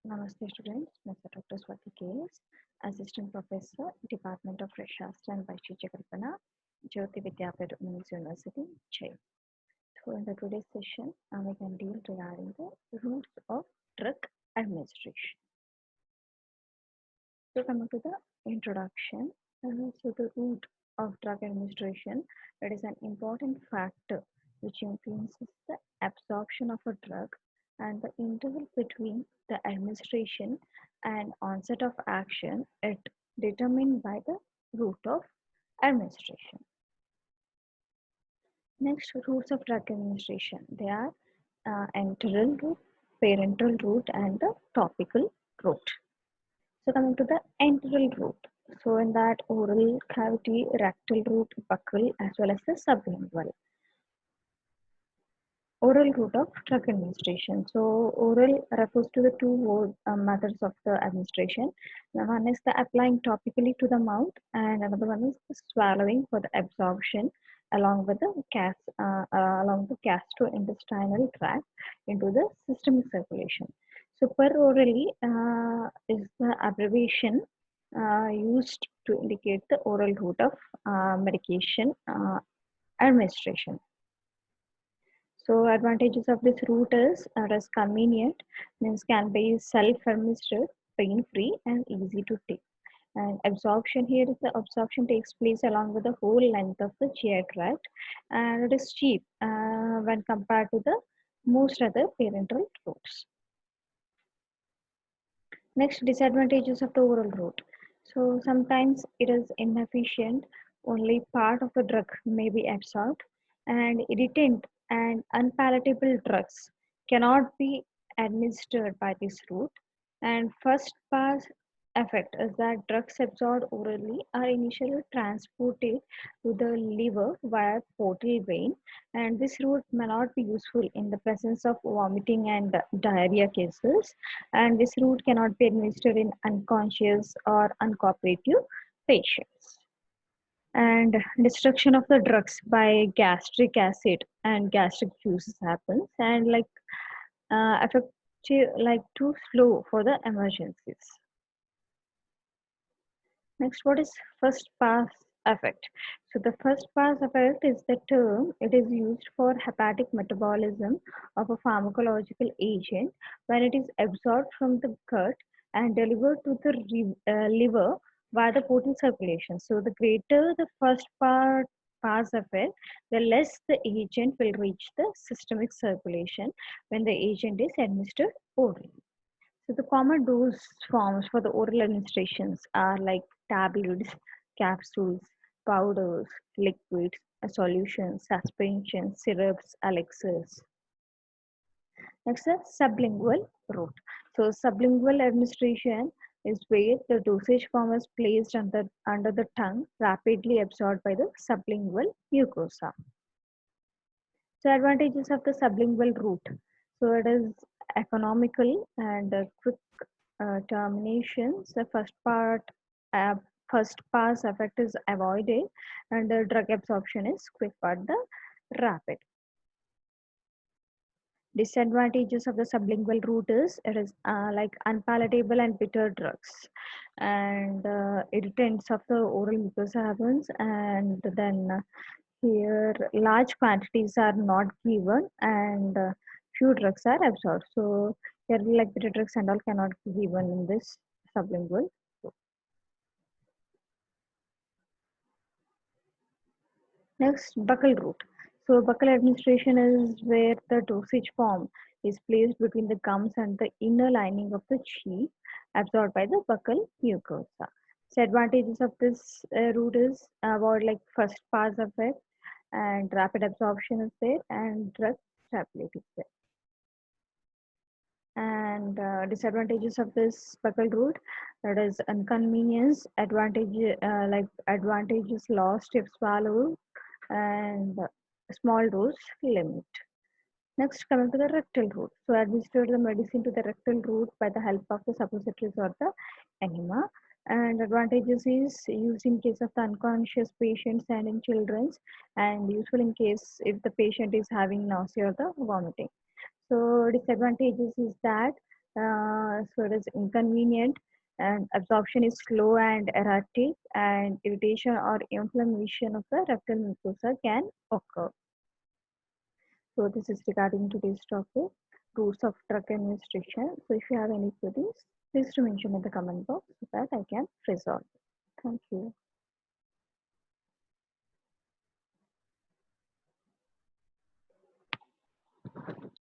Namaste students, Mr. Dr. Swati K.S., Assistant Professor, Department of Rashastra and Vaishya Jyoti Vidyapith Women's University, Chai. So in the today's session, we can deal regarding the rules of drug administration. So coming to the introduction, so the route of drug administration, it is an important factor which influences the absorption of a drug and the interval between the administration and onset of action it determined by the route of administration. Next, routes of drug administration. They are enteral route, parenteral route, and the topical route. So coming to the enteral route. So in that oral cavity, rectal route, buccal, as well as the sublingual. Oral route of drug administration. So oral refers to the two methods of the administration. One is the applying topically to the mouth, and another one is the swallowing for the absorption along with the along the gastrointestinal tract into the systemic circulation. So per orally is the abbreviation used to indicate the oral route of medication administration. So advantages of this route is it is convenient, means can be self-administered, pain-free and easy to take. And absorption here is the absorption takes place along with the whole length of the GI tract, and it is cheap when compared to the most other parenteral routes. Next, disadvantages of the oral route. So sometimes it is inefficient, only part of the drug may be absorbed, and irritant and unpalatable drugs cannot be administered by this route. And first pass effect is that drugs absorbed orally are initially transported to the liver via portal vein, and this route may not be useful in the presence of vomiting and diarrhea cases, and this route cannot be administered in unconscious or uncooperative patients. And destruction of the drugs by gastric acid and gastric juices happens, and effective, like too slow for the emergencies. Next, what is first pass effect? So the first pass effect is the term. It is used for hepatic metabolism of a pharmacological agent when it is absorbed from the gut and delivered to the liver via the portal circulation. So the greater the first pass effect, the less the agent will reach the systemic circulation when the agent is administered orally. So the common dose forms for the oral administrations are like tablets, capsules, powders, liquids, solutions, suspensions, syrups, elixirs. Next is sublingual route. So sublingual administration is where the dosage form is placed under the tongue, rapidly absorbed by the sublingual mucosa. So advantages of the sublingual route. So it is economical and quick terminations. The uh, first pass effect is avoided, and the drug absorption is quick but the rapid. Disadvantages of the sublingual route is it is like unpalatable and bitter drugs, and irritants of the oral mucosa happens, and then here large quantities are not given, and few drugs are absorbed. So here like bitter drugs and all cannot be given in this sublingual route. Next, buccal route. So, buccal administration is where the dosage form is placed between the gums and the inner lining of the cheek, absorbed by the buccal mucosa. So, advantages of this route is about like first pass effect, and rapid absorption is there, and drug stability is there. And disadvantages of this buccal route, that is inconvenience, advantages lost if swallowed, and small dose limit. Next, coming to the rectal route. So, administer the medicine to the rectal route by the help of the suppositories or the enema. And advantages is used in case of the unconscious patients and in children's, and useful in case if the patient is having nausea or the vomiting. So, disadvantages is that So it is inconvenient, and absorption is slow and erratic, and irritation or inflammation of the rectal mucosa can occur. So this is regarding today's topic, routes of drug administration. So if you have any queries, please to mention in the comment box so that I can resolve. Thank you.